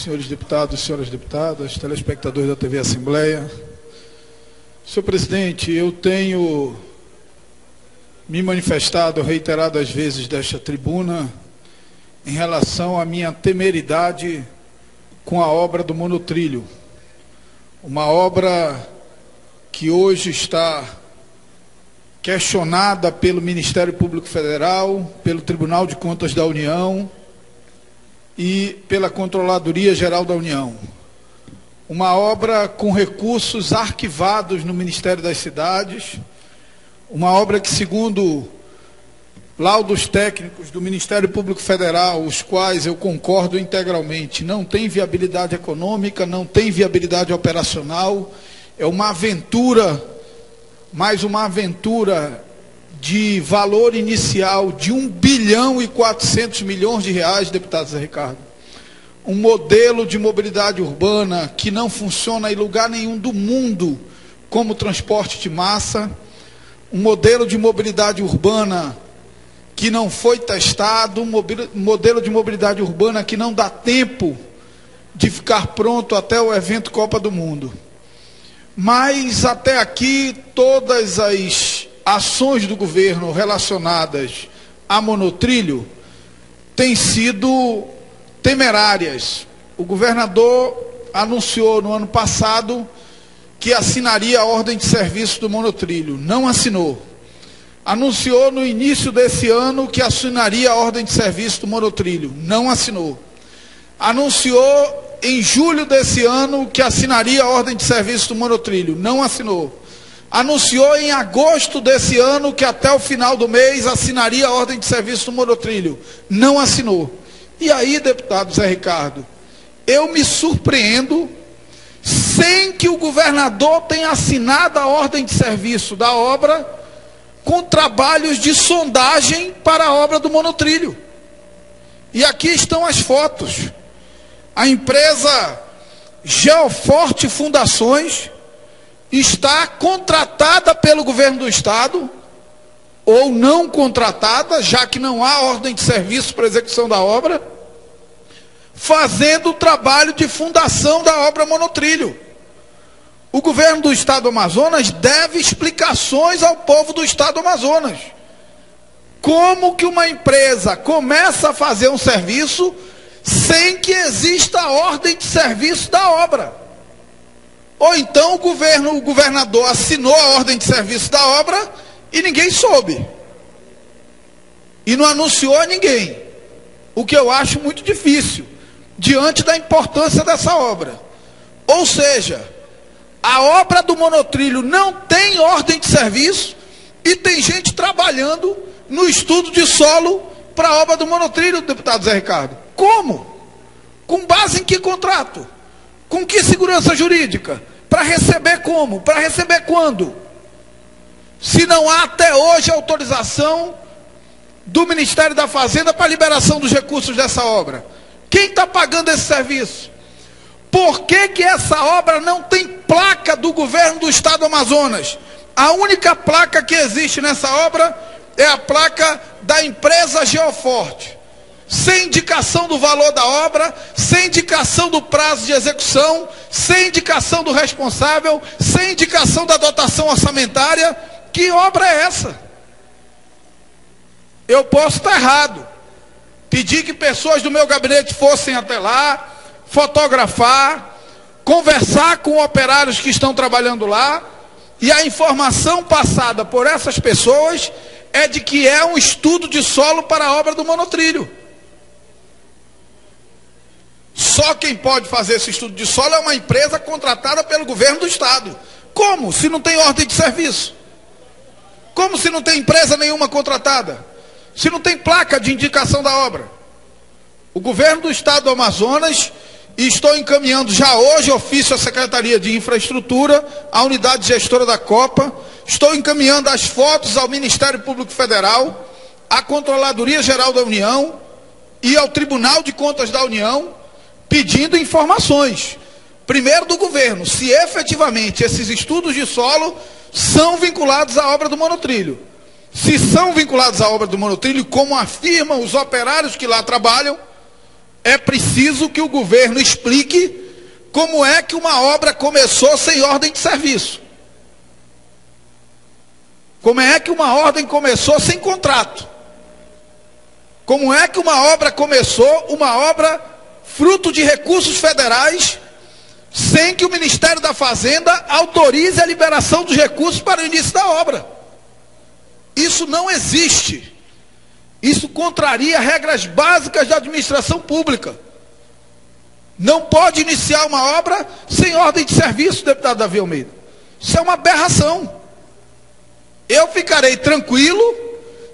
senhores deputados, senhoras deputadas, telespectadores da TV Assembleia. Senhor presidente, eu tenho me manifestado reiteradas vezes desta tribuna em relação à minha temeridade com a obra do monotrilho. Uma obra que hoje está questionada pelo Ministério Público Federal, pelo Tribunal de Contas da União e pela Controladoria Geral da União. Uma obra com recursos arquivados no Ministério das Cidades, uma obra que, segundo laudos técnicos do Ministério Público Federal, os quais eu concordo integralmente, não tem viabilidade econômica, não tem viabilidade operacional, é uma aventura, mais uma aventura de valor inicial de 1 bilhão e 400 milhões de reais, deputado Zé Ricardo. Um modelo de mobilidade urbana que não funciona em lugar nenhum do mundo como transporte de massa, um modelo de mobilidade urbana que não foi testado, um modelo de mobilidade urbana que não dá tempo de ficar pronto até o evento Copa do Mundo. Mas até aqui todas as ações do governo relacionadas a monotrilho têm sido temerárias. O governador anunciou no ano passado que assinaria a ordem de serviço do monotrilho, não assinou. Anunciou no início desse ano que assinaria a ordem de serviço do monotrilho, não assinou. Anunciou em julho desse ano que assinaria a ordem de serviço do monotrilho, não assinou. Anunciou em agosto desse ano que até o final do mês assinaria a ordem de serviço do monotrilho, não assinou. E aí, deputado Zé Ricardo, eu me surpreendo, sem que o governador tenha assinado a ordem de serviço da obra, com trabalhos de sondagem para a obra do monotrilho. E aqui estão as fotos. A empresa Geoforte Fundações está contratada pelo governo do estado, ou não contratada, já que não há ordem de serviço para execução da obra, fazendo o trabalho de fundação da obra monotrilho. O governo do estado do Amazonas deve explicações ao povo do estado do Amazonas. Como que uma empresa começa a fazer um serviço sem que exista a ordem de serviço da obra? Ou então o governador assinou a ordem de serviço da obra e ninguém soube. E não anunciou a ninguém. O que eu acho muito difícil, diante da importância dessa obra. Ou seja, a obra do monotrilho não tem ordem de serviço e tem gente trabalhando no estudo de solo para a obra do monotrilho, deputado Zé Ricardo. Como? Com base em que contrato? Com que segurança jurídica? Para receber como? Para receber quando? Se não há até hoje autorização do Ministério da Fazenda para a liberação dos recursos dessa obra. Quem está pagando esse serviço? Por que essa obra não tem placa do governo do estado do Amazonas? A única placa que existe nessa obra é a placa da empresa Geoforte. Sem indicação do valor da obra, sem indicação do prazo de execução, sem indicação do responsável, sem indicação da dotação orçamentária. Que obra é essa? Eu posso estar errado. Pedi que pessoas do meu gabinete fossem até lá, fotografar, conversar com operários que estão trabalhando lá, e a informação passada por essas pessoas é de que é um estudo de solo para a obra do monotrilho. Só quem pode fazer esse estudo de solo é uma empresa contratada pelo governo do estado. Como? Se não tem ordem de serviço? Como se não tem empresa nenhuma contratada? Se não tem placa de indicação da obra? O governo do estado do Amazonas, e estou encaminhando já hoje ofício à Secretaria de Infraestrutura, à unidade gestora da Copa, estou encaminhando as fotos ao Ministério Público Federal, à Controladoria Geral da União e ao Tribunal de Contas da União, pedindo informações. Primeiro do governo, se efetivamente esses estudos de solo são vinculados à obra do monotrilho. Se são vinculados à obra do monotrilho, como afirmam os operários que lá trabalham, é preciso que o governo explique como é que uma obra começou sem ordem de serviço. Como é que uma ordem começou sem contrato? Como é que uma obra começou, uma obra fruto de recursos federais, sem que o Ministério da Fazenda autorize a liberação dos recursos para o início da obra? Isso não existe. Isso contraria regras básicas da administração pública. Não pode iniciar uma obra sem ordem de serviço, deputado Davi Almeida. Isso é uma aberração. Eu ficarei tranquilo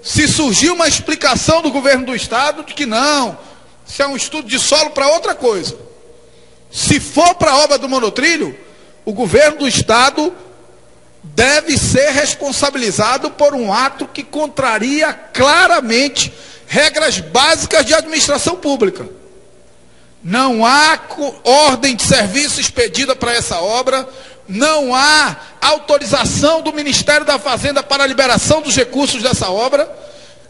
se surgir uma explicação do governo do Estado de que não, isso é um estudo de solo para outra coisa. Se for para a obra do monotrilho, o governo do Estado deve ser responsabilizado por um ato que contraria claramente regras básicas de administração pública. Não há ordem de serviço expedida para essa obra, não há autorização do Ministério da Fazenda para a liberação dos recursos dessa obra,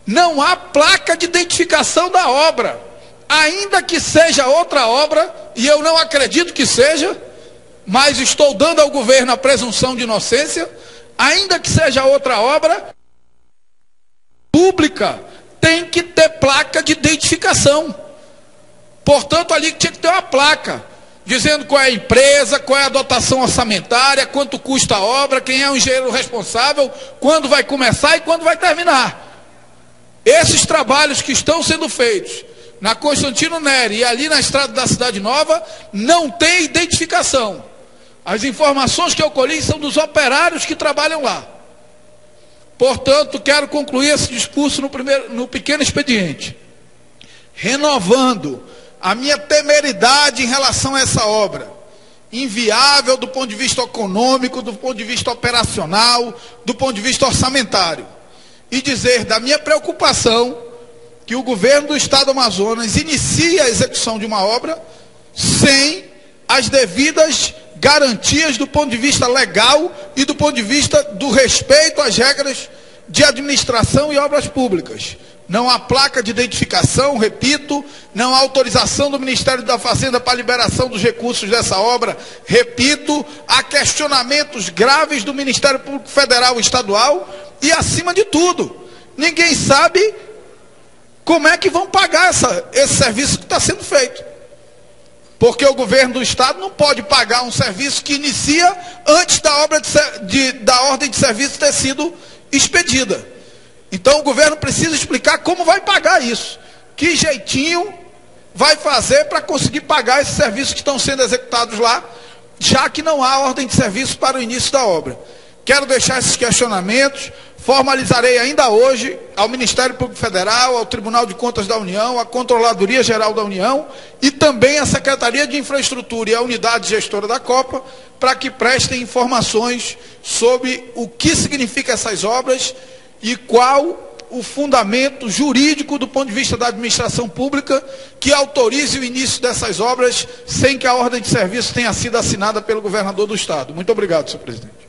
não há placa de identificação da obra, ainda que seja outra obra, e eu não acredito que seja, mas estou dando ao governo a presunção de inocência, ainda que seja outra obra pública, tem que ter placa de identificação. Portanto, ali tinha que ter uma placa, dizendo qual é a empresa, qual é a dotação orçamentária, quanto custa a obra, quem é o engenheiro responsável, quando vai começar e quando vai terminar. Esses trabalhos que estão sendo feitos na Constantino Neri e ali na estrada da Cidade Nova, não tem identificação. As informações que eu colhi são dos operários que trabalham lá. Portanto, quero concluir esse discurso no pequeno expediente, renovando a minha temeridade em relação a essa obra, inviável do ponto de vista econômico, do ponto de vista operacional, do ponto de vista orçamentário, e dizer da minha preocupação que o governo do Estado do Amazonas inicie a execução de uma obra sem as devidas garantias do ponto de vista legal e do ponto de vista do respeito às regras de administração e obras públicas. Não há placa de identificação, repito, não há autorização do Ministério da Fazenda para a liberação dos recursos dessa obra, repito, há questionamentos graves do Ministério Público Federal e Estadual e, acima de tudo, ninguém sabe como é que vão pagar esse serviço que está sendo feito. Porque o governo do Estado não pode pagar um serviço que inicia antes da ordem de serviço ter sido expedida. Então o governo precisa explicar como vai pagar isso. Que jeitinho vai fazer para conseguir pagar esses serviços que estão sendo executados lá, já que não há ordem de serviço para o início da obra. Quero deixar esses questionamentos, formalizarei ainda hoje ao Ministério Público Federal, ao Tribunal de Contas da União, à Controladoria Geral da União e também à Secretaria de Infraestrutura e à Unidade Gestora da Copa, para que prestem informações sobre o que significa essas obras e qual o fundamento jurídico do ponto de vista da administração pública que autorize o início dessas obras sem que a ordem de serviço tenha sido assinada pelo governador do Estado. Muito obrigado, senhor presidente.